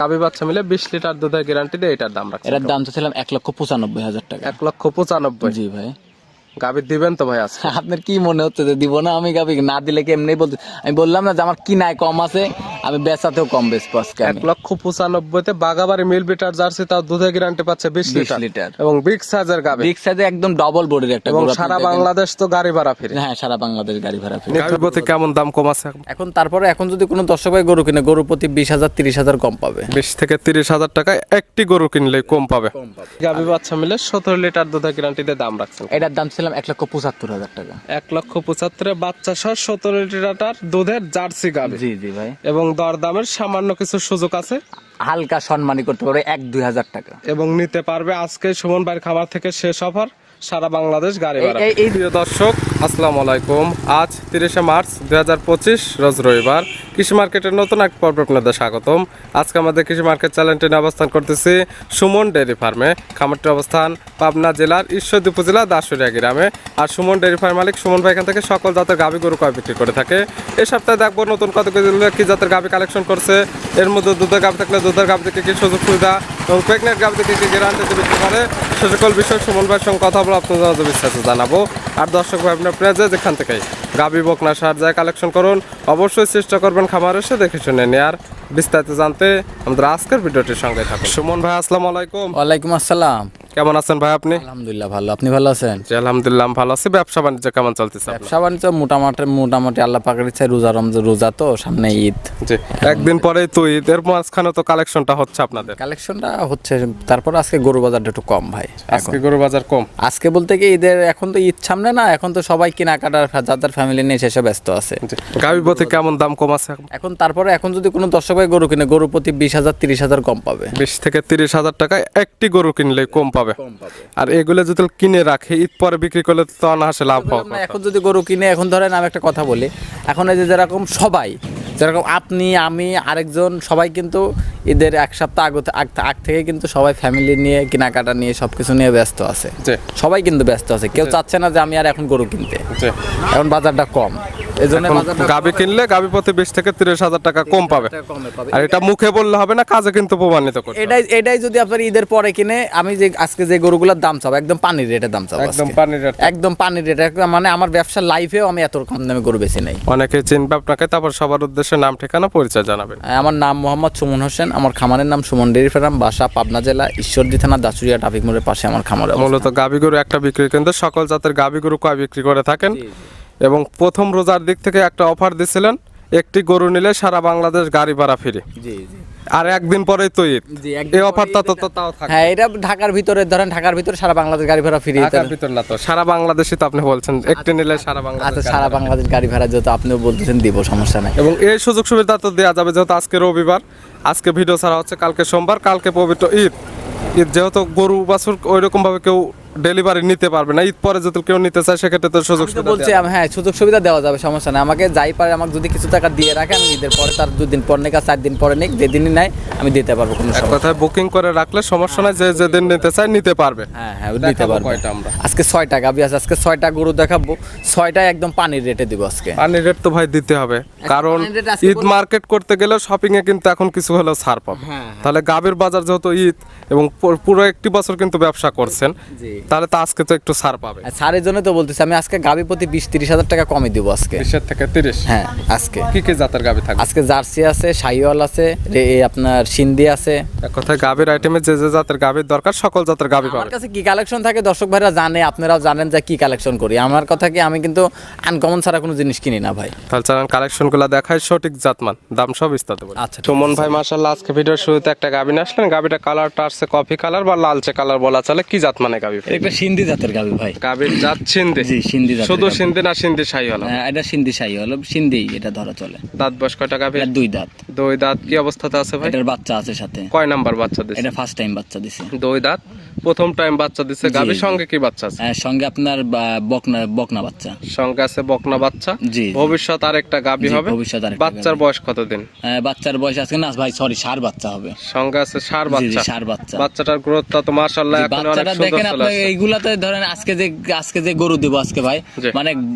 গাভী বাচ্চা মিলে 20 লিটার দুধের গ্যারান্টি দিয়ে এটার দাম রাখছেন। এটার দাম তো ছিলাম 1,95,000 টাকা। 1,95,000। জি ভাই। গাভী দিবেন তো ভাই আজকে? আপনার কি মনে হচ্ছে যে দিব না? আমি গাভী না দিলে কি এমনি বলতে, আমি বললাম না যে আমার কিনায় কম আছে, আমি বেচাতেও কম বেচবো আজকে। 1,95,000 বাগাবাড়ি মিল বিটার জার্সি, তাও দুধের গ্যারান্টি পাচ্ছে 20 লিটার এবং বিগ সাইজের গাভী। বিগ সাইজে একদম ডাবল বডির একটা এবং গরু। সারা বাংলাদেশ তো গাড়ি ভাড়া ফ্রি। হ্যাঁ, সারা বাংলাদেশ গাড়ি ভাড়া ফ্রি। গাভী প্রতি কেমন দাম কম আছে এখন? তারপরে এখন যদি কোনো দর্শক ভাই গরু কিনে, গরু প্রতি 20,000 30,000 কম পাবে। 20 থেকে 30,000 টাকায় একটি গরু কিনলে কম পাবে। গাভী বাচ্চা মিলে 17 লিটার দুধের গ্যারান্টি দিয়ে দাম রাখছেন। এটার দাম ছিলাম 1,75,000 টাকা। 1,75,000 বাচ্চা সহ 17 লিটার দুধের জার্সি গাভী। জি জি ভাই। এবং দরদামের সামান্য কিছু সুযোগ আছে, হালকা সম্মানী করতে পারবে 1-2,000 টাকা এবং নিতে পারবে আজকে সুমন ভাইয়ের খামার থেকে শেষ অফার, সারা বাংলাদেশ গাড়ি ভাড়া। প্রিয় দর্শক, আসসালামু আলাইকুম। আজ 30শে মার্চ 2025 রোজ রবিবার। কৃষি মার্কেটের নতুন এক পর্ব আপনাদের স্বাগতম। আজকে আমাদের কৃষি মার্কেট চ্যানেলটি নিয়ে অবস্থান করতেছি সুমন ডেয়ারি ফার্মে। খামারটির অবস্থান পাবনা জেলার ঈশ্বরদী উপজেলা দাসুরিয়া গ্রামে। আর সুমন ডেয়ারি ফার্ম মালিক সুমন ভাই এখান থেকে সকল জাতের গাভী গরু কয় বিক্রি করে থাকে। এই সপ্তাহে দেখবো নতুন কত কি জাতের গাভী কালেকশন করছে। এর মধ্যে দুধের গাভী থাকলে দুধের গাভী থেকে কি সুযোগ সুবিধা এবং প্রেগনেন্ট গাভী থেকে কি গ্যারান্টি বিক্রি করে, সে সকল বিষয় সুমন ভাইয়ের সঙ্গে কথা বলে আপনাদের বিস্তারিত জানাবো। আর দর্শক ভাই আপনার যেখান থেকে গাভী বকনা সার যায় কালেকশন করুন, অবশ্যই চেষ্টা করবেন খামার এসে দেখে শুনে নেয়ার। বিস্তারিত জানতে আমাদের আজকের ভিডিওটির সঙ্গে থাকুন। সুমন ভাই আসসালামু আলাইকুম। ওয়ালাইকুম আসসালাম। কেমন আছেন ভাই আপনি? আলহামদুলিল্লাহ ভালো, আপনি ভালো আছেন? জি আলহামদুলিল্লাহ ভালো আছি। ব্যবসা বাণিজ্য কেমন চলতেছে? ব্যবসা বাণিজ্য মোটামুটি আল্লাহ পাকের ইচ্ছায় রোজা তো সামনে ঈদ। জি, একদিন পরেই তো ঈদ, এর মাঝখানে তো কালেকশনটা হচ্ছে আপনাদের। কালেকশনটা হচ্ছে, তারপর আজকে গরু বাজারটা একটু কম ভাই। আজকে গরু বাজার কম। আজকে বলতে কি ঈদের, এখন তো ঈদ সামনে না, এখন তো সবাই কেনাকাটার যাদের ফ্যামিলি নিয়ে সেসব ব্যস্ত আছে। গাভী প্রতি কেমন দাম কম আছে এখন? তারপরে এখন যদি কোনো দর্শক ভাই গরু কিনে, গরু প্রতি 20,000 30,000 কম পাবে। 20 থেকে 30,000 টাকায় একটি গরু কিনলে কম পাবে। আর এগুলো যদি কিনে রাখে ঈদ পরে বিক্রি করলে তো অনায়াসে লাভ হবে। এখন যদি গরু কিনে, এখন ধরেন আমি একটা কথা বলি, এখন এই যে যেরকম সবাই, যেরকম আপনি আমি আরেকজন সবাই কিন্তু ঈদের এক সপ্তাহ আগ থেকে কিন্তু সবাই ফ্যামিলি নিয়ে কেনাকাটা নিয়ে সবকিছু নিয়ে ব্যস্ত আছে। সবাই কিন্তু ব্যস্ত আছে, কেউ চাচ্ছে না যে আমি আর এখন গরু কিনতে। এখন বাজারটা কম, এই জন্য গাভী কিনলে গাভী প্রতি 20 থেকে 30,000 টাকা কম পাবে। আর এটা মুখে বললে হবে না, কাজে কিন্তু প্রমাণিত করতে হবে। এটাই যদি আপনার ঈদের পরে কিনে, আমি যে আজকে যে গরুগুলোর দাম চাবো একদম পানির রেটের দাম চাবো, একদম পানির রেট। মানে আমার ব্যবসার লাইফেও আমি এত কম দামে গরু বেশি নাই। অনেকে চিনবে আপনাকে, তারপর সবার উদ্দেশ্যে নাম ঠিকানা পরিচয় জানাবেন। আমার নাম মোহাম্মদ সুমন হোসেন, আমার খামারের নাম সুমন ডেয়ারি ফার্ম, বাসা পাবনা জেলা ঈশ্বরদী থানা দাসুরিয়া ট্রাফিক মোড়ের পাশে আমার খামার। মূলত গাভী গরু একটা বিক্রি কিন্তু সকল জাতের গাভী গরু কয় বিক্রি করে থাকেন। এবং প্রথম রোজার দিক থেকে একটা অফার দিছিলেন, একটি গরু নিলে সারা বাংলাদেশ গাড়ি ভাড়া ফ্রি। জি জি। আর একদিন পরেই তো ঈদ, এই অফারটা তো তাও থাকে। হ্যাঁ, এটা ঢাকার ভিতরে, ধরেন ঢাকার ভিতরে সারা বাংলাদেশ গাড়ি ভাড়া ফ্রি। ঢাকার ভিতর না তো, সারা বাংলাদেশই তো আপনি বলছেন একটি নিলে সারা বাংলাদেশ। আচ্ছা, সারা বাংলাদেশ গাড়ি ভাড়া যেহেতু আপনিও বলতেছেন দিব, সমস্যা নাই। এবং এই সুযোগ সুবিধা তো দেওয়া যাবে, যেহেতু আজকে রবিবার, আজকে ভিডিও ছাড়া হচ্ছে কালকে সোমবার, কালকে পবিত্র ঈদ। যেহেতু গরু বাছুর ওইরকম ভাবে কেউ ডেলিভারি নিতে পারবে না, ঈদ পরে যদি কেউ নিতে চায় সেক্ষেত্রে তো সুযোগ সুবিধা বলছি। হ্যাঁ, সুযোগ সুবিধা দেওয়া যাবে, সমস্যা নেই। আমাকে যাই পারে, আমাকে যদি কিছু টাকা দিয়ে রাখে, আমি ঈদের পরে তার 2 দিন পর নেই, 4 দিন পরে নেই, যেদিনই নেয় আমি দিতে পারবো, কোনো সমস্যা। কথায় বুকিং করে রাখলে সমস্যা নাই, যে যেদিন নিতে চায় নিতে পারবে। হ্যাঁ হ্যাঁ, নিতে পারবো। আজকে 6টা গাভী আছে, আজকে 6টা গরু দেখাবো, 6টাই একদম পানির রেটে দিব আজকে। পানির রেট তো ভাই দিতে হবে, কারণ ঈদ মার্কেট করতে গেলে শপিং এ কিন্তু এখন কিছু হলেও ছাড় পাবে। তাহলে গাভীর বাজার যেহেতু ঈদ এবং পুরো একটি বছর কিন্তু ব্যবসা করছেন, তাহলে তো আজকে তো একটু ছাড় পাবে। ছাড়ের জন্য তো বলতেছি, আমি আজকে গাভী প্রতি 20-30,000 টাকা কমে দিব আজকে। 20 থেকে 30? হ্যাঁ আজকে। কি জাতের গাভী থাকবে? আজকে জার্সি আছে, শাহিওয়াল আছে, আপনার সিন্ধি আছে। এক কথায় গাভীর আইটেমে যে যে জাতের গাভীর দরকার সকল জাতের গাভী পাবে। আমার কাছে কি কালেকশন থাকে দর্শক ভাইরা জানে, আপনারাও জানেন যে কি কালেকশন করি। আমার কথা কি, আমি কিন্তু আনকমন ছাড়া কোনো জিনিস কিনি না ভাই। তাহলে চলেন কালেকশনগুলো দেখায়, সঠিক জাতমান দাম সব বিস্তারিত বলি। আচ্ছা সুমন ভাই মাশাআল্লাহ আজকে ভিডিওর শুরুতে একটা গাভী নিয়ে আসলেন। গাভীটা কালারটা আসছে কফি কালার বা লালচে কালার বলা চলে। কি জাত মানে গাভী? একটা সিন্ধি জাতের গাভী ভাই। গাভীর জাত সিন্ধি? জি, সিন্ধি জাতের। শুধু সিন্ধি না সিন্ধি শাহিওয়াল? হ্যাঁ, এটা সিন্ধি শাহিওয়াল, সিন্ধি এটা ধরা চলে। দাঁত বয়স কয়টা গাভী? 2 দাঁত। 2 দাঁত। কি অবস্থাতে আছে ভাই? এটার বাচ্চা আছে সাথে। কয় নাম্বার বাচ্চা দিছে? এটা ফার্স্ট টাইম বাচ্চা দিছে। 2 দাঁত, প্রথম টাইম বাচ্চা দিছে। গাভীর সঙ্গে কি বাচ্চা আছে? সঙ্গে আপনার বকনা বাচ্চা সঙ্গে আছে, বকনা বাচ্চা। জি। ভবিষ্যৎ আরেকটা গাভী হবে। ভবিষ্যৎ আরেকটা। বাচ্চার বয়স কতদিন? বাচ্চার বয়স আজকে না ভাই, সরি, ষাঁড় বাচ্চা হবে। সঙ্গে আছে ষাঁড় বাচ্চা। ষাঁড় বাচ্চা। বাচ্চাটার গ্রোথটা তো মাশাআল্লাহ এখন অনেক সুন্দর দেখেন চলে আপনি। আসছে। এইগুলাতে ধরেন আজকে যে গরু দেব আজকে ভাই, মানে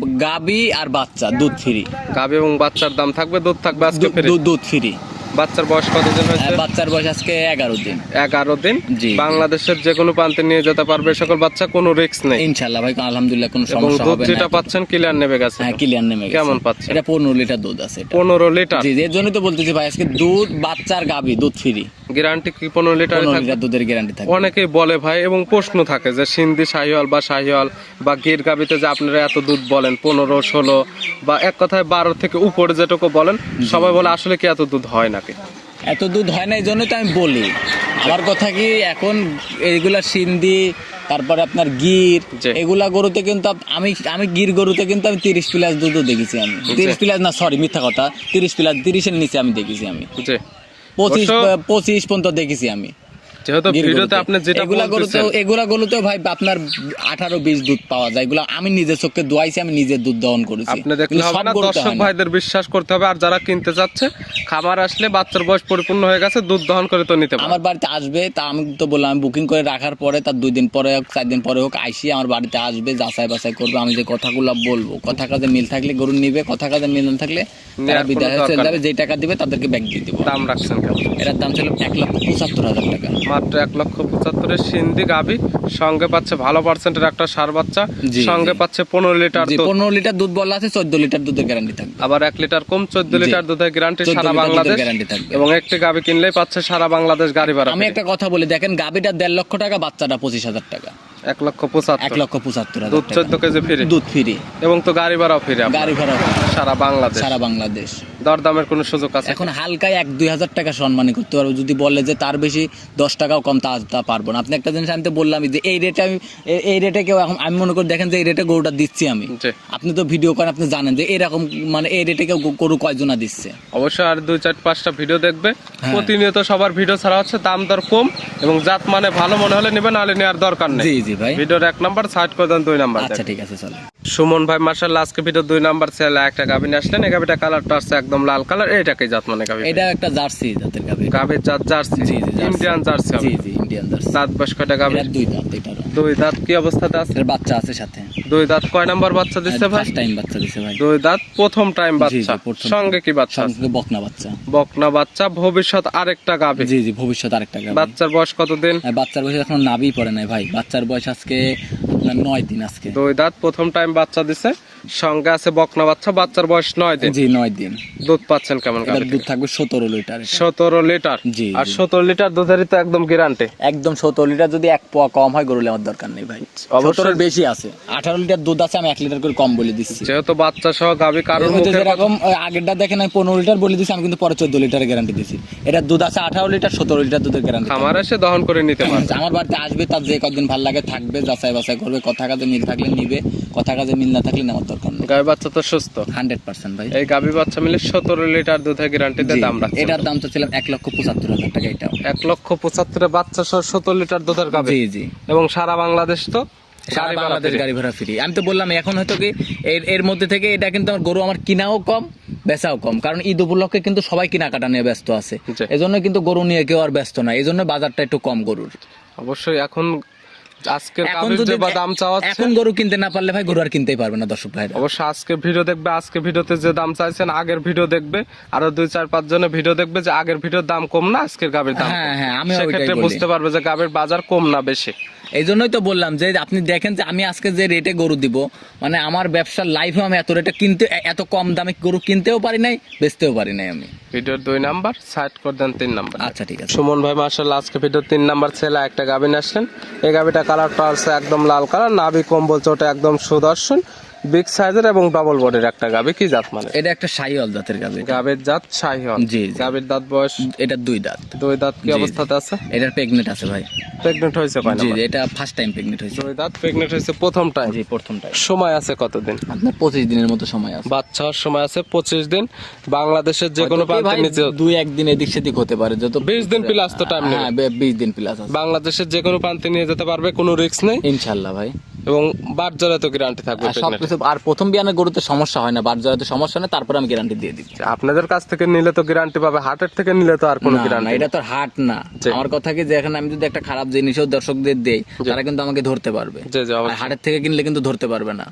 গাবি আর বাচ্চা দুধ ফ্রি। গাভী এবং বাচ্চার দাম থাকবে, দুধ থাকবে আজকে ফ্রি। দুধ ফ্রি। বাচ্চার বয়স কতদিন হয়েছে? বাচ্চার বয়স আজকে 11 দিন। 11 দিন। জি। বাংলাদেশের যে কোনো প্রান্তে নিয়ে যেতে পারবে এই সকল বাচ্চা, কোনো রিস্ক নেই ইনশাআল্লাহ ভাই, আলহামদুলিল্লাহ কোনো এবং সমস্যা দুধ হবে না। যেটা পাচ্ছেন ক্লিয়ার নেবে গেছে? হ্যাঁ, ক্লিয়ার নেমে গেছে। কেমন পাচ্ছেন? এটা 15 লিটার দুধ আছে এটা। 15 লিটার? জি, এর জন্যই তো বলতেছি ভাই, আজকে দুধ বাচ্চার গাবি দুধ ফ্রি। গ্যারান্টি কি 15 লিটার 15 থাকবে? লিটার দুধের গ্যারান্টি থাকে। অনেকেই বলে ভাই, এবং প্রশ্ন থাকে যে সিন্ধি শাহিওয়াল বা শাহিওয়াল বা গির গাবিতে যে আপনারা এত দুধ বলেন 15, 16 বা এক কথায় 12 থেকে উপরে যেটুকু বলেন, সবাই বলে আসলে কি এত দুধ হয় নাকি? এত দুধ হয় না, এই জন্যই তো আমি বলি। আমার কথা কি, এখন এইগুলা সিন্ধি, তারপরে আপনার গির, জি। এগুলা গরুতে কিন্তু আমি গির গরুতে কিন্তু আমি 30 প্লাস দুধও দেখেছি আমি। 30 প্লাস না, সরি মিথ্যা কথা, 30 প্লাস, 30-এর নিচে আমি দেখেছি আমি। জি। 25 পর্যন্ত দেখেছি আমি। যেহেতু ভিডিওতে আপনি যেটা বলতেছেন, এগুলা গরুতেও ভাই আপনার 18-20 দুধ পাওয়া যায়। এগুলা আমি নিজের চোখে দোয়াইছি, আমি নিজের দুধ দহন করেছি। আপনি দেখলে হবে না, দর্শক ভাইদের বিশ্বাস করতে হবে। আর যারা কিনতে যাচ্ছে, খামার আসলে বাচ্চার বয়স পরিপূর্ণ হয়ে গেছে, দুধ দহন করে তো নিতে পারবে। আমার বাড়িতে আসবে, তা আমি তো বললাম, আমি বুকিং করে রাখার পরে তার 2 দিন পরে হোক 4 দিন পরে হোক আইসি আমার বাড়িতে আসবে, যাচাই বাছাই করবে। আমি যে কথাগুলো বলবো, কথা কাজে মিল থাকলে গরু নিবে, কথা কাজে মিল না থাকলে তারা বিদায় হয়ে চলে যাবে। যেই টাকা দিবে তাদেরকে ব্যাগ দিয়ে দিব। দাম রাখছেন কেমন? এটার দাম ছিল 1,75,000 টাকা। মাত্র 1,75,000-এর সিন্ধি গাবি, সঙ্গে পাচ্ছে ভালো পার্সেন্টের একটা ষাঁড় বাচ্চা, জি, সঙ্গে জি। পাচ্ছে 15 লিটার দুধ। 15 লিটার দুধ বলা আছে, 14 লিটার দুধের গ্যারান্টি থাকবে। আবার 1 লিটার কম 14 জি। লিটার দুধের গ্যারান্টি 14 সারা লিটার দুধের বাংলাদেশ। গ্যারান্টি থাকবে। এবং একটি গাবি কিনলেই পাচ্ছে সারা বাংলাদেশ গাড়ি ভাড়া। আমি একটা কথা বলি, দেখেন গাবিটা 1.5 লক্ষ টাকা, বাচ্চাটা 25,000 টাকা। 1,75,000, 1,75,000 দুধ 14 কেজি ফ্রি, দুধ ফ্রি এবং তো গাড়ি ভাড়াও ফ্রি গাড়ি ভাড়া সারা বাংলাদেশ। সারা বাংলাদেশ। দরদামের কোনো সুযোগ আছে? এখন হালকায় 1-2 হাজার টাকা সম্মানী করতে পারবো, যদি বলে যে তার বেশি 10 টাকাও কম, তা পারবো না। আপনি একটা জিনিস আমি তো বললামই যে এই রেটে কেউ, এখন আমি মনে করি দেখেন যে এই রেটে গরুটা দিচ্ছি আমি, জি। আপনি তো ভিডিও করেন, আপনি জানেন যে এরকম মানে এই রেটে কেউ গরু কয়জনা দিচ্ছে। অবশ্যই আর 2-4-5টা ভিডিও দেখবে। হ্যাঁ। প্রতিনিয়ত সবার ভিডিও ছাড়া হচ্ছে, দাম দর কম এবং জাত মানে ভালো মনে হলে নেবেন, নাহলে নেওয়ার দরকার নেই। জি জি ভাই, ভিডিওর 1 নাম্বার সাইড করে দেন, 2 নাম্বার আচ্ছা দেন। ঠিক আছে, চলে। সুমন ভাই মার্শাল্লাহ আজকে ভিডিও 2 নাম্বার ছেলে একটা গাভী নিয়ে আসলেন। এই গাভীটা কালারটা আছে একদম লাল কালার। এটাকে জাত মানে গাভী? এটা একটা জার্সি জাতের গাভী। গাভীর জাত জার্সি? জি, জি, জার্সি। ইন্ডিয়ান জার্সি হবে? জি জি, ইন্ডিয়ান জার্সি। দাঁত বয়স কয়টা গাভী? এটা 2 দাঁত। এটারও 2 দাঁত। কি অবস্থাতে আছে? এর বাচ্চা আছে সাথে। 2 দাঁত। কয় নাম্বার বাচ্চা দিচ্ছে ভাই? ফার্স্ট টাইম বাচ্চা দিছে ভাই। 2 দাঁত, প্রথম টাইম জি, বাচ্চা। জি, প্রথম। সঙ্গে কি বাচ্চা? সঙ্গে বকনা বাচ্চা। বকনা বাচ্চা, ভবিষ্যৎ আরেকটা গাভী। জি জি, ভবিষ্যৎ আরেকটা গাভী। বাচ্চার বয়স কতদিন? বাচ্চার বয়স এখন নাভি পড়ে নাই ভাই, বাচ্চার বয়স আজকে আপনার 9 দিন আজকে। 2 দাঁত, প্রথম টাইম বাচ্চা দিছে, সঙ্গে আছে বকনা বাচ্চা, বাচ্চার বয়স 9 দিন। জি 9 দিন। দুধ পাচ্ছেন কেমন? এটার দুধ থাকবে 17 লিটার। 17 লিটার। জি, আর জি। 17 লিটার দুধেরই তো একদম গ্যারান্টি। একদম 17 লিটার, যদি 1 পোয়া কম হয় গরু নেওয়ার দরকার নেই ভাই। অবশ্যই। 17 বেশি আছে, 18 লিটার দুধ আছে, আমি 1 লিটার করে কম বলে দিচ্ছি। যেহেতু বাচ্চা সহ গাভী কারোর এর মধ্যে মুখে যেরকম আগেরটা দেখেন আমি 15 লিটার বলে দিচ্ছি, আমি কিন্তু পরে 14 লিটারের গ্যারান্টি দিচ্ছি। এটার দুধ আছে 18 লিটার, 17 লিটার দুধের গ্যারান্টি। খামার এসে দহন করে নিতে পারবে। আমার বাড়িতে আসবে, তার যে কদিন ভালো লাগে থাকবে, যাচাই বাছাই করবে, কথা কাজে মিল থাকলে নিবে, কথা কাজে মিল না থাকলে নেওয়ার দরকার নেই। গাভী বাচ্চা তো সুস্থ। 100% ভাই। এই গাভী বাচ্চা মিলে 17 লিটার দুধের গ্যারান্টিতে জি, দাম রাখছে। এটার দাম তো ছিলাম 1,75,000 টাকা। এটাও 1,75,000 বাচ্চা সহ 17 লিটার দুধের গাভী। জি জি, এবং সারা বাংলাদেশ তো সারা গাড়ি ভাড়া বাংলাদেশ free। গাড়ি ভাড়া ফ্রি। আমি তো বললাম এখন হয়তো কি এর মধ্যে থেকে এটা কিন্তু আমার গরু আমার কিনাও কম, বেচাও কম, কারণ ঈদ উপলক্ষে কিন্তু সবাই কেনাকাটা নিয়ে ব্যস্ত আছে। জি। এজন্য কিন্তু গরু নিয়ে কেউ আর ব্যস্ত না, এই জন্য বাজারটা একটু কম গরুর। অবশ্যই এখন আজকের এখন গাভীর যদি যে দাম চাওয়াচ্ছে, এখন গরু কিনতে না পারলে ভাই গরু আর কিনতেই পারবে না দর্শক ভাইরা। অবশ্য আজকের ভিডিও দেখবে, আজকে ভিডিওতে যে দাম চাইছেন আগের ভিডিও দেখবে, আরো 2-4-5 জনের ভিডিও দেখবে যে আগের ভিডিওর দাম কম না আজকের গাভীর দাম। হ্যাঁ, হ্যাঁ, আমিও ওইটাই সেক্ষেত্রে বলি। বুঝতে পারবে যে গাভীর বাজার কম না বেশি। এই জন্যই তো বললাম যে আপনি দেখেন যে আমি আজকে যে রেটে গরু দিব, মানে আমার ব্যবসার লাইফে আমি এত রেটে কিনতে, এত কম দামে গরু কিনতেও পারি নাই, বেচতেও পারি নাই আমি। ভিডিওর 2 নাম্বার সাইড করে দেন, 3 নাম্বার। আচ্ছা ঠিক আছে। সুমন ভাই মাশাআল্লাহ আজকে ভিডিও 3 নাম্বার ছেলে একটা গাভী নিয়ে আসলেন। এই গাভীটা কালারটা আছে একদম লাল কালার, নাভি কম্বল চোটে একদম সুদর্শন, বিগ সাইজের এবং ডাবল বডির একটা গাভী। কি জাত মানে? এটা একটা শাহিওয়াল জাতের গাভী। গাভীর জাত শাহিওয়াল। জি, জি। গাভীর দাঁত বয়স? এটা 2 দাঁত। 2 দাঁত। কি জি, জি। অবস্থাতে আছে? এটার প্রেগনেন্ট আছে ভাই। প্রেগন্যান্ট হয়েছে কয় জি নাম্বার? জি, এটা ফার্স্ট টাইম প্রেগনেন্ট হয়েছে। 2 দাঁত, প্রেগন্যান্ট হয়েছে প্রথম টাইম। জি, প্রথম টাইম। সময় আছে কতদিন? আপনার 25 দিনের মতো সময় আছে। বাচ্চা হওয়ার সময় আছে 25 দিন। বাংলাদেশের যে কোনো প্রান্তে নিচে 2-1 দিন এদিক সেদিক হতে পারে, যত 20 দিন প্লাস তো টাইম নেবে। হ্যাঁ 20 দিন প্লাস আছে বাংলাদেশের যে কোনো প্রান্তে নিয়ে যেতে পারবে, কোনো রিস্ক নেই। ইনশাআল্লাহ ভাই। এবং বাচ্চারা তো গ্যারান্টি থাকবে। আর সবকিছু, আর প্রথম বিয়ানের গরুতে সমস্যা হয় না, বাচ্চারাতে সমস্যা নেই, তারপরে আমি গ্যারান্টি দিয়ে দিচ্ছি। আপনাদের কাছ থেকে নিলে তো গ্যারান্টি পাবে, হাটের থেকে নিলে তো আর কোনো না, না, গ্যারান্টি। এটা তো হাট না। জি। আমার কথা কি যে এখন আমি যদি একটা খারাপ জিনিসও দর্শকদের দেই, তারা কিন্তু আমাকে ধরতে পারবে। জি জি আর অবশ্যই। হাটের থেকে কিনলে কিন্তু ধরতে পারবে না।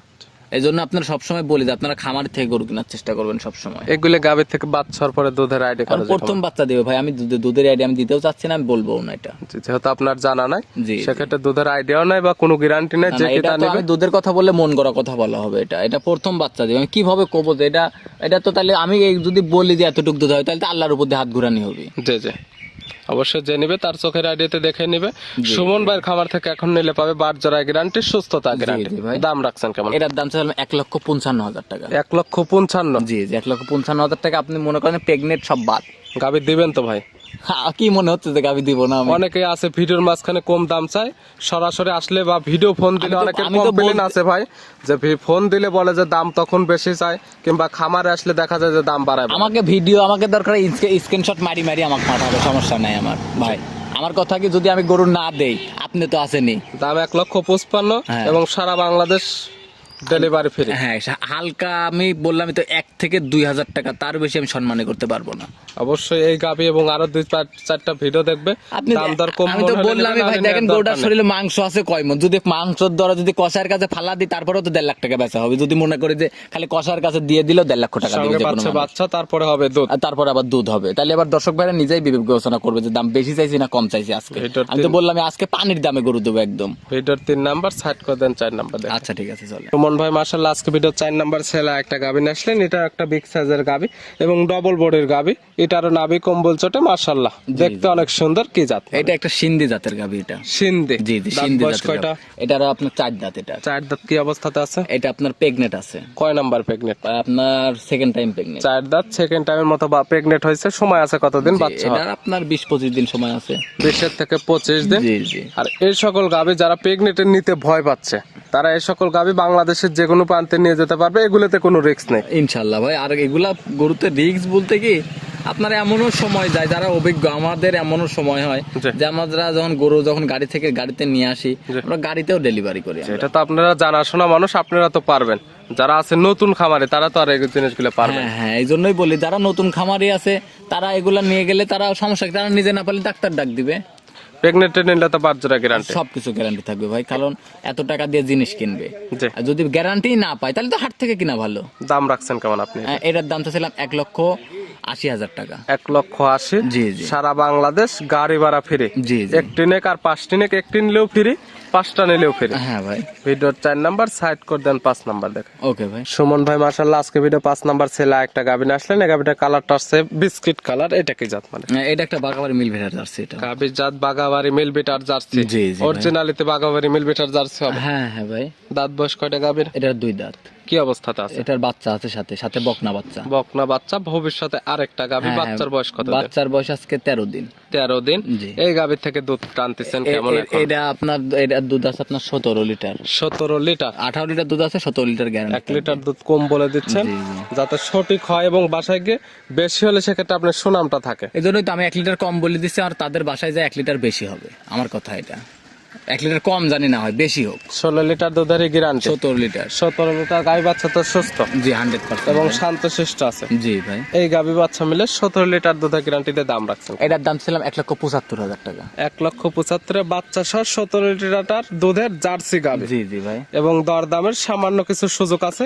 এই জন্য আপনারা সবসময় বলি যে আপনারা খামার থেকে গরু কেনার চেষ্টা করবেন সবসময়। এগুলো গাভীর থেকে বাচ্চার পরে দুধের আইডিয়া করা যায় প্রথম বাচ্চা দেবে ভাই, আমি দুধের আইডিয়া আমি দিতেও চাচ্ছি না, আমি বলবো না এটা, যেহেতু আপনার জানা নাই, জি সেক্ষেত্রে দুধের আইডিয়াও নাই বা কোনো গ্যারান্টি নাই যে এটা কিতা তো নেবে। আমি দুধের কথা বললে মন গড়া কথা বলা হবে, এটা প্রথম বাচ্চা দেবে, আমি কিভাবে কবো যে এটা তো তাহলে আমি যদি বলি যে এতটুকু দুধ হয় তাহলে তো আল্লাহর উপর দিয়ে হাত ঘুরানি হবে। জি জি, অবশ্যই যে নিবে তার চোখের আইডিয়াতে দেখে নিবে। সুমন ভাইয়ের খামার থেকে এখন নিলে পাবে 12 জোড়া গ্যারান্টি, সুস্থতা গ্যারান্টি। ভাই দাম রাখছেন কেমন? এটার দাম চাইলাম 1,55,000 টাকা। 1,55,000? জি 1,55,000 টাকা। আপনি মনে করেন প্রেগনেন্ট সব বাদ। গাভী দিবেন তো ভাই? কি মনে হচ্ছে যে গাভী দিব না? অনেকে আছে ভিডিওর মাঝখানে কম দাম চায়, সরাসরি আসলে বা ভিডিও ফোন দিলে অনেকে কমপ্লেইন আছে ভাই, যে ফোন দিলে বলে যে দাম তখন বেশি চায়, কিংবা খামারে আসলে দেখা যায় যে দাম বাড়ায়। আমাকে দরকার স্ক্রিনশট মারি আমাকে পাঠাবে, সমস্যা নাই আমার ভাই। আমার কথা কি, যদি আমি গরু না দেই, আপনি তো আসেনি। দাম 1,55,000 এবং সারা বাংলাদেশ ডেলিভারি ফ্রি। হ্যাঁ হালকা আমি বললাম তো 1 থেকে 2,000 টাকা, তার বেশি আমি সম্মানী করতে পারবো না। অবশ্যই এই গাভী এবং আরো 2-4টা ভিডিও দেখবে, দাম দর কম। আমি তো বললাম ভাই, দেখেন গরুটার শরীরে মাংস আছে কয় মণ, যদি মাংসর দরে যদি কষার কাছে ফালা দিই তারপরেও তো 1.5 লাখ টাকা বেচা হবে। যদি মনে করি যে খালি কষার কাছে দিয়ে দিলেও 1.5 লাখ টাকা দিবে, বাচ্চা তারপরে হবে দুধ, আর তারপরে আবার দুধ হবে। তাহলে এবার দর্শক ভাইরা নিজেই বিবেচনা করবে যে দাম বেশি চাইছি না কম চাইছি। আজকে আমি তো বললাম আজকে পানির দামে গরু দেবো একদম। ভিডিওর 3 নাম্বার সাইড করে দেন, 4 নাম্বার দেন। আচ্ছা ঠিক আছে চলে। সুমন ভাই মাশাআল্লাহ আজকে ভিডিও 4 নাম্বার ছেলে একটা গাভী নিয়ে আসলেন। এটা একটা বিগ সাইজের গাভী এবং ডবল বডির গাভী। এটারও নাভি কম্বল চটে মাশাআল্লাহ, দেখতে অনেক সুন্দর। কি জাত? এটা একটা সিন্ধি জাতের গাভী। এটা সিন্ধি? জি সিন্ধি জাতের কয়টা? এটারও আপনার 4 দাঁত। এটা 4 দাঁত। কি অবস্থাতে আছে? এটা আপনার প্রেগনেন্ট আছে। কয় নাম্বার প্রেগনেন্ট? আপনার সেকেন্ড টাইম প্রেগনেন্ট। 4 দাঁত সেকেন্ড টাইমের মতো প্রেগনেন্ট হয়েছে। সময় আছে কতদিন বাচ্চা? এটা আপনার 20-25 দিন সময় আছে। 20 থেকে 25 দিন। জি জি। আর এই সকল গাভী যারা প্রেগনেন্টের নিতে ভয় পাচ্ছে, তারা এই সকল গাভী বাংলাদেশের যে কোনো প্রান্তে নিয়ে যেতে পারবে, এগুলোতে কোনো রিস্ক নেই ইনশাআল্লাহ ভাই। আর এগুলা গরুতে রিস্ক বলতে কি, আপনার এমনও সময় যায়, যারা অভিজ্ঞ, আমাদের এমনও সময় হয় যে আমরা যখন গাড়িতে নিয়ে আসি, আমরা গাড়িতেও ডেলিভারি করি। এটা তো আপনারা জানাশোনা মানুষ, আপনারা তো পারবেন। যারা আছে নতুন খামারে তারা তো আর এই জিনিসগুলো পারবে। হ্যাঁ এই জন্যই বলি, যারা নতুন খামারি আছে তারা এগুলা নিয়ে গেলে তারা সমস্যা, তারা নিজে না পারলে ডাক্তার ডাক দিবে। প্রেগনেন্ট নিলে তো 12 জোড়া গ্যারান্টি, সবকিছু গ্যারান্টি থাকবে ভাই, কারণ এত টাকা দিয়ে জিনিস কিনবে। আর যদি গ্যারান্টি না পায় তাহলে তো হাট থেকে কিনা ভালো। দাম রাখছেন কেমন আপনি? এটার দামটা ছিলাম 1,80,000 টাকা। 1,80,000? জি জি। সারা বাংলাদেশ গাড়ি ভাড়া ফ্রি। জি জি। একটি নেক আর 5টি নেক, একটি নিলেও ফ্রি, 5টা নিলেও ফ্রি। হ্যাঁ ভাই। ভিডিওর 4 নাম্বার সাইড করে দেন, 5 নাম্বার দেখেন। ওকে ভাই। সুমন ভাই মাশাআল্লাহ আজকে ভিডিও 5 নাম্বার ছেলে একটা গাভী নিয়ে আসলেন। এই গাভীটার কালারটা আছে বিস্কিট কালার। এটা কি জাত? মানে এটা একটা বাগাবাড়ি মিল ভেটার জার্সি। এটা গাভীর জাত বাগাবাড়ি মিল বিটার জার্সি। জি জি। অরিজিনালিতে বাগাবাড়ি মিল বিটার জার্সি হবে। হ্যাঁ হ্যাঁ ভাই। দাঁত বয়স কয়টা গাভীর? এটার 2 দাঁত। কি অবস্থাতে আছে? এটার বাচ্চা আছে সাথে বকনা বাচ্চা। বকনা বাচ্চা, ভবিষ্যতে আরেকটা গাভী। বাচ্চার বয়স কত? বাচ্চার বয়স আজকে 13 দিন। 13 দিন। এই গাভীর থেকে দুধ টানতেছেন কেমন? এটা আপনার এটার দুধ আছে আপনার 17 লিটার। 17 লিটার? 18 লিটার দুধ আছে, 17 লিটার গ্যারান্টি। 1 লিটার দুধ কম বলে দিচ্ছেন যাতে সঠিক হয় এবং বাসায় গিয়ে বেশি হলে সেক্ষেত্রে আপনার সুনামটা থাকে। এই জন্যই তো আমি 1 লিটার কম বলে দিচ্ছি, আর তাদের বাসায় যায় 1 লিটার বেশি হবে। আমার কথা এটা, 1 লিটার কম জানি না হয়, বেশি হোক। 16 লিটার দুধের গ্যারান্টি। 17 লিটার। 17 লিটার গাভী বাচ্চা তো সুস্থ? জি 100% এবং শান্তশিষ্ট আছে। জি ভাই। এই গাভী বাচ্চা মিলে 17 লিটার দুধের গ্যারান্টিতে দাম রাখছেন। এটার দাম ছিলাম 1,75,000 টাকা। 1,75,000 বাচ্চা সহ 17 লিটার দুধের জার্সি গাভী। জি জি ভাই। এবং দরদামের সামান্য কিছু সুযোগ আছে,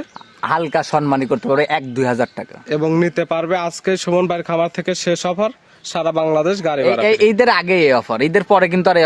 হালকা সম্মানী করতে পারবে 1-2 হাজার টাকা এবং নিতে পারবে। আজকে সুমন ভাইয়ের খামার থেকে শেষ অফার, সারা বাংলাদেশ গাড়ি ভাড়া। ঈদের আগে এই অফার, ঈদের পরে কিন্তু আর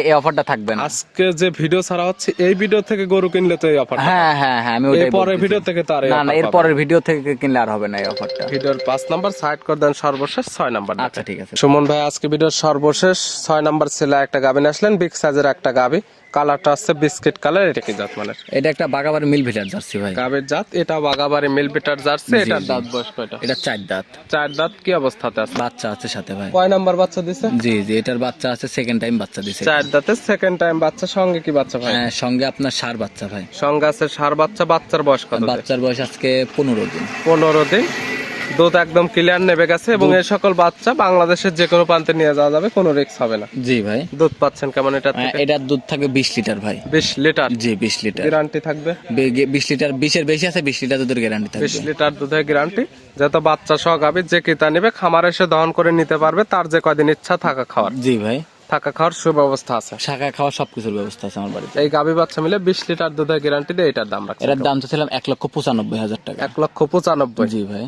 এই অফারটা থাকবে না। আজকে যে ভিডিও ছাড়া হচ্ছে, এই ভিডিও থেকে গরু কিনলে তো এই অফার। হ্যাঁ হ্যাঁ হ্যাঁ, আমি ওইটাই পরের ভিডিও থেকে তো আর না, এর পরের ভিডিও থেকে কিনলে আর হবে না এই অফারটা। ভিডিওর 5 নাম্বার সাইড করে দেন, সর্বশেষ 6 নাম্বার। আচ্ছা ঠিক আছে। সুমন ভাই আজকে ভিডিওর সর্বশেষ 6 নাম্বার ছেলে একটা গাভী নিয়ে আসলেন, বিগ সাইজের একটা গাভী। কালারটা আছে বিস্কিট কালার। এটা কি জাত? মানে এটা একটা বাগাবাড়ি মিল ভেটার জার্সি ভাই। গাভীর জাত এটা বাগাবাড়ি মিল বিটার জার্সি। এটার দাঁত বয়স কয়টা? এটা 4 দাঁত। 4 দাঁত। কি অবস্থাতে আছে? বাচ্চা আছে সাথে ভাই। কয় নাম্বার বাচ্চা দিছে? জি জি, এটার বাচ্চা আছে, সেকেন্ড টাইম বাচ্চা দিছে। 4 দাঁতে সেকেন্ড টাইম বাচ্চা। সঙ্গে কি বাচ্চা ভাই? হ্যাঁ সঙ্গে আপনার ষাঁড় বাচ্চা ভাই। সঙ্গে আছে ষাঁড় বাচ্চা। বাচ্চার বয়স কত? বাচ্চার বয়স আজকে 15 দিন। 15 দিন। দুধ একদম ক্লিয়ার নেবে গেছে এবং এই সকল বাচ্চা বাংলাদেশের যে কোনো প্রান্তে নিয়ে যাওয়া যাবে, কোনো রিস্ক হবে না। জি ভাই। দুধ পাচ্ছেন কেমন এটা থেকে? এটার দুধ থাকবে 20 লিটার ভাই। 20 লিটার? জি 20 লিটার গ্যারান্টি থাকবে। 20 লিটার, 20-এর বেশি আছে, 20 লিটার দুধের গ্যারান্টি থাকবে। 20 লিটার দুধের গ্যারান্টি। যত বাচ্চা সহ গাভী যে কিতা নেবে খামারে এসে দহন করে নিতে পারবে, তার যে কয়দিন ইচ্ছা থাকা খাওয়ার। জি ভাই। থাকা খাওয়ার সুব্যবস্থা আছে। শাখা খাওয়া সবকিছুর ব্যবস্থা আছে আমার বাড়িতে। এই গাভী বাচ্চা মিলে 20 লিটার দুধের গ্যারান্টি দিয়ে এটার দাম রাখছেন। এটার দাম চাচ্ছিলাম 1,95,000 টাকা। 1,95,000। জি ভাই।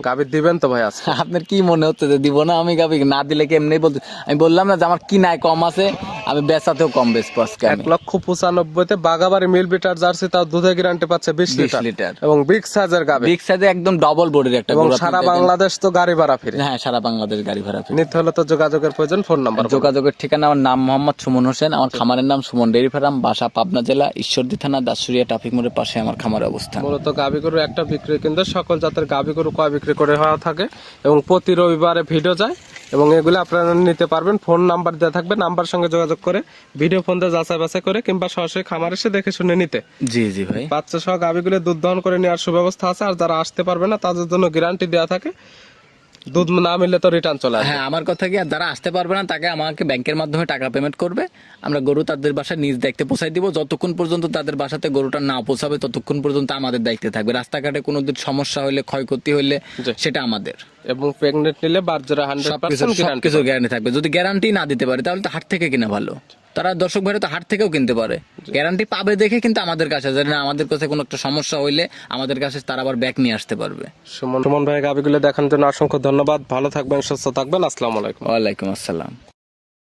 গাভী দিবেন তো ভাই আজকে? আপনার কি মনে হচ্ছে যে দিব না? আমি গাবি না দিলে কি এমনি বলতে, আমি বললাম না যে আমার কিনায় কম আছে, আমি বেচাতেও কম বেচবো আজকে। 1,95,000 বাগাবাড়ি মিল বিটার জার্সি, তার দুধের গ্যারান্টি পাচ্ছে 20 লিটার এবং বিগ সাইজের গাভী। বিগ সাইজে একদম ডবল বডির একটা এবং গরু। সারা বাংলাদেশ তো গাড়ি ভাড়া ফ্রি। হ্যাঁ, সারা বাংলাদেশ গাড়ি ভাড়া ফ্রি। নিতে হলে তো যোগাযোগের প্রয়োজন। Phone number? যোগাযোগের ঠিকানা, আমার নাম মোহাম্মদ সুমন হোসেন, আমার খামারের নাম সুমন ডেইরি ফার্ম, বাসা পাবনা জেলা ঈশ্বরদী থানা দাসুরিয়া ট্রাফিক মোড়ের পাশে আমার খামারের অবস্থান। মূলত গাভী গরু একটা বিক্রি কিন্তু সকল জাতের গাভী গরু কয় বিক্রি করে হওয়া থাকে এবং প্রতি রবিবারে ভিডিও যায় এবং এগুলো আপনারা নিতে পারবেন। ফোন নাম্বার দেওয়া থাকবে, নাম্বার সঙ্গে যোগাযোগ করে ভিডিও ফোন দিয়ে যাচাই বাছাই করে কিংবা সরাসরি খামার এসে দেখে শুনে নিতে। জি জি ভাই। বাচ্চা সহ গাভীগুলো দুধ দহন করে নেওয়ার সুব্যবস্থা আছে। আর যারা আসতে পারবে না তাদের জন্য গ্যারান্টি দেওয়া থাকে, দুধ না মিললে তো রিটার্ন চলে আসবে। হ্যাঁ, আমার কথা কি, আর যারা আসতে পারবে না তাকে আমাকে ব্যাংকের মাধ্যমে টাকা পেমেন্ট করবে, আমরা গরু তাদের বাসায় নিজ দায়িত্বে পৌঁছাই দিব। যতক্ষণ পর্যন্ত তাদের বাসাতে গরুটা না পৌঁছাবে ততক্ষণ পর্যন্ত আমাদের দায়িত্বে থাকবে। রাস্তাঘাটে কোনো দিন সমস্যা হলে, ক্ষয়ক্ষতি হলে সেটা আমাদের। এবং প্রেগনেন্ট নিলে বাচ্চারা 100% গ্যারান্টি। কিছু গ্যারান্টি থাকবে। যদি গ্যারান্টি না দিতে পারে তাহলে তো হাট থেকে কিনা ভালো। তারা দর্শক ভাইরা তো হাট থেকেও কিনতে পারে, গ্যারান্টি পাবে দেখে কিন্তু আমাদের কাছে, জানি না আমাদের কাছে কোনো একটা সমস্যা হইলে আমাদের কাছে তারা আবার ব্যাক নিয়ে আসতে পারবে। সুমন ভাই গাভীগুলো দেখার জন্য অসংখ্য ধন্যবাদ। ভালো থাকবেন, সুস্থ থাকবেন। আসসালামু আলাইকুম। ওয়ালাইকুম আসসালাম।